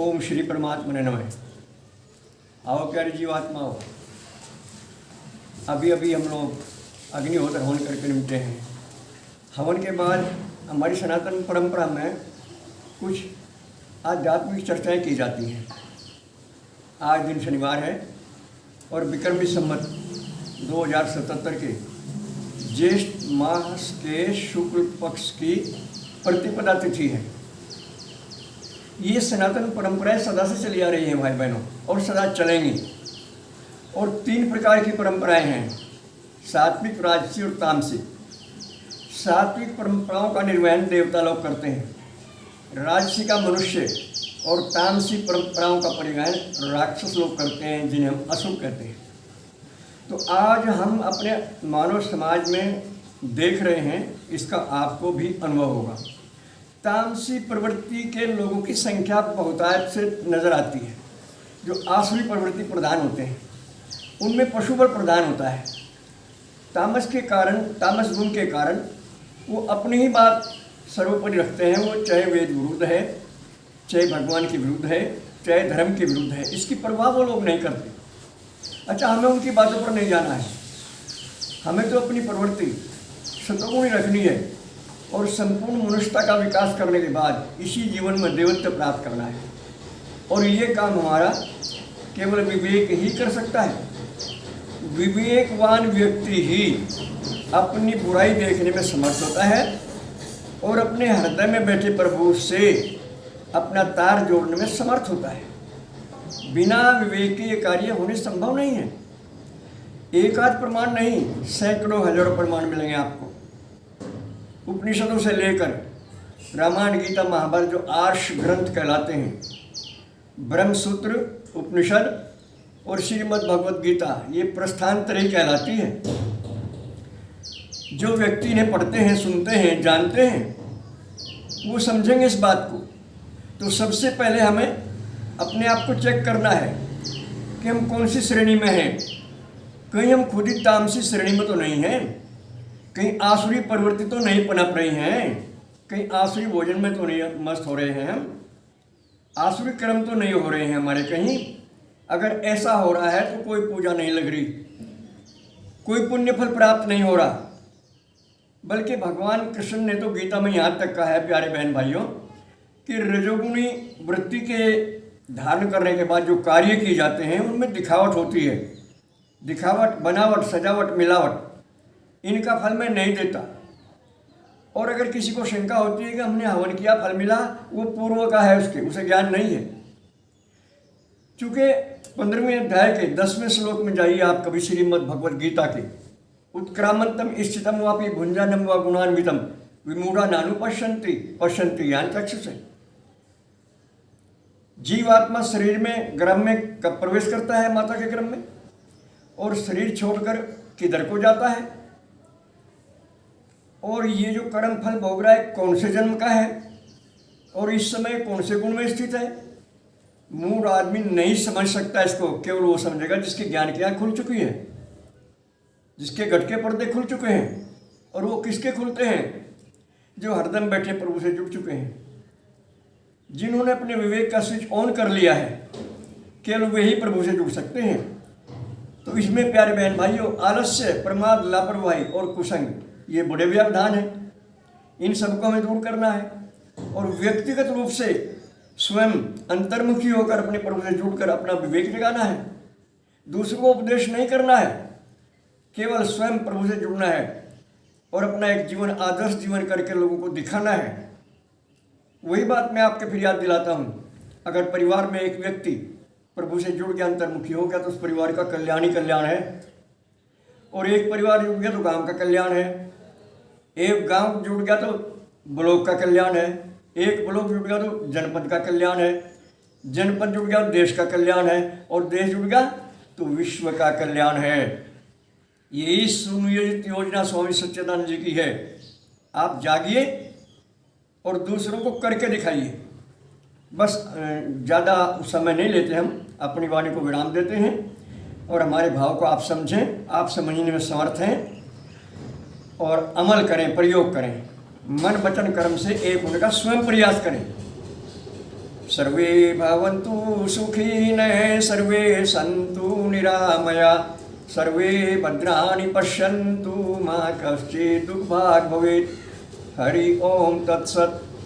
ओम श्री परमात्मा ने नमः। आओ प्यारी जीवात्माओं, अभी अभी हम लोग अग्निहोत्र हवन करके निपटे हैं। हवन के बाद हमारी सनातन परंपरा में कुछ आध्यात्मिक चर्चाएं की जाती हैं। आज दिन शनिवार है और विक्रमी संवत 2077 के ज्येष्ठ मास के शुक्ल पक्ष की प्रतिपदा तिथि है। ये सनातन परंपराएं सदा से चली आ रही हैं भाई बहनों, और सदा चलेंगी। और 3 प्रकार की परंपराएं हैं, सात्विक, राजसी और तामसिक। सात्विक परंपराओं का निर्वहन देवता लोग करते हैं, राजसी का मनुष्य और तामसिक परंपराओं का परिवहन राक्षस लोग करते हैं, जिन्हें हम असुर कहते हैं। तो आज हम अपने मानव समाज में देख रहे हैं, इसका आपको भी अनुभव होगा। तामसी प्रवृत्ति के लोगों की संख्या बहुतायत से नज़र आती है। जो आसुरी प्रवृत्ति प्रधान होते हैं उनमें पशुबल प्रधान होता है। तामस के कारण, तामस गुण के कारण वो अपनी ही बात सर्वोपरि रखते हैं। वो चाहे वेद विरुद्ध है, चाहे भगवान के विरुद्ध है, चाहे धर्म के विरुद्ध है, इसकी परवाह वो लोग नहीं करते। अच्छा, हमें उनकी बातों पर नहीं जाना है। हमें तो अपनी प्रवृत्ति सतगुणी रखनी है और संपूर्ण मनुष्यता का विकास करने के बाद इसी जीवन में देवत्व प्राप्त करना है। और ये काम हमारा केवल विवेक ही कर सकता है। विवेकवान व्यक्ति ही अपनी बुराई देखने में समर्थ होता है और अपने हृदय में बैठे प्रभु से अपना तार जोड़ने में समर्थ होता है। बिना विवेक के ये कार्य होने संभव नहीं है। एक आध प्रमाण नहीं, सैकड़ों हजारों प्रमाण मिलेंगे आपको। उपनिषदों से लेकर रामायण, गीता, महाभारत जो आर्ष ग्रंथ कहलाते हैं, ब्रह्मसूत्र, उपनिषद और श्रीमद् भगवद गीता, ये प्रस्थानत्रयी कहलाती है। जो व्यक्ति इन्हें पढ़ते हैं, सुनते हैं, जानते हैं, वो समझेंगे इस बात को। तो सबसे पहले हमें अपने आप को चेक करना है कि हम कौन सी श्रेणी में हैं। कहीं हम खुद ही तामसी श्रेणी में तो नहीं हैं, कहीं आसुरी प्रवृत्ति तो नहीं पनप रही हैं, कहीं आसुरी भोजन में तो नहीं मस्त हो रहे हैं, हम आसुरी कर्म तो नहीं हो रहे हैं हमारे कहीं। अगर ऐसा हो रहा है तो कोई पूजा नहीं लग रही, कोई पुण्य फल प्राप्त नहीं हो रहा। बल्कि भगवान कृष्ण ने तो गीता में यहाँ तक कहा है प्यारे बहन भाइयों कि रजोगुणी वृत्ति के धारण करने के बाद जो कार्य किए जाते हैं उनमें दिखावट होती है। दिखावट, बनावट, सजावट, मिलावट, इनका फल मैं नहीं देता। और अगर किसी को शंका होती है कि हमने हवन किया, फल मिला, वो पूर्व का है, उसे ज्ञान नहीं है। चूँकि 15वें अध्याय के 10वें श्लोक में जाइए आप कभी श्रीमद् भगवद गीता के, उत्क्रामंतम स्थितम वापि भुंजानम व गुणान्वितम विमूढ़ा नानु पश्यन्ति यान चक्षुषे। जीवात्मा शरीर में गर्भ में कब प्रवेश करता है, माता के गर्भ में, और शरीर छोड़कर किधर को जाता है, और ये जो कर्म फल भोग रहा है कौन से जन्म का है, और इस समय कौन से गुण में स्थित है। मूढ़ आदमी नहीं समझ सकता इसको। केवल वो समझेगा जिसके ज्ञान की आँख खुल चुकी है, जिसके घट के पर्दे खुल चुके हैं। और वो किसके खुलते हैं? जो हरदम बैठे प्रभु से जुड़ चुके हैं, जिन्होंने अपने विवेक का स्विच ऑन कर लिया है, केवल वे ही प्रभु से जुड़ सकते हैं। तो इसमें प्यारे बहन भाइयों, आलस्य, प्रमाद, लापरवाही और कुसंग, ये बड़े व्यवधान हैं। इन सबको हमें दूर करना है और व्यक्तिगत रूप से स्वयं अंतर्मुखी होकर अपने प्रभु से जुड़कर अपना विवेक जगाना है। दूसरों को उपदेश नहीं करना है, केवल स्वयं प्रभु से जुड़ना है और अपना एक जीवन आदर्श जीवन करके लोगों को दिखाना है। वही बात मैं आपके फिर याद दिलाता हूँ। अगर परिवार में एक व्यक्ति प्रभु से जुड़ के अंतर्मुखी हो गया तो उस परिवार का कल्याण ही कल्याण है। और एक परिवार जुड़ गया तो गांव का कल्याण है, एक गांव जुड़ गया तो ब्लॉक का कल्याण है, एक ब्लॉक जुड़ गया तो जनपद का कल्याण है, जनपद जुड़ गया तो देश का कल्याण है, और देश जुड़ गया तो विश्व का कल्याण है। यही सुनियोजित योजना स्वामी सच्चिदानंद जी की है। आप जागिए और दूसरों को करके दिखाइए। बस ज़्यादा समय नहीं लेते, हम अपनी वाणी को विराम देते हैं और हमारे भाव को आप समझें, आप समझने में समर्थ हैं और अमल करें, प्रयोग करें। मन वचन कर्म से एक होने का स्वयं प्रयास करें। सर्वे भवन्तु सुखिनः, सर्वे सन्तु निरामया, सर्वे भद्राणि पश्यन्तु मा कश्चित् दुःखभाग् भवेत्। हरि ओम तत्सत्।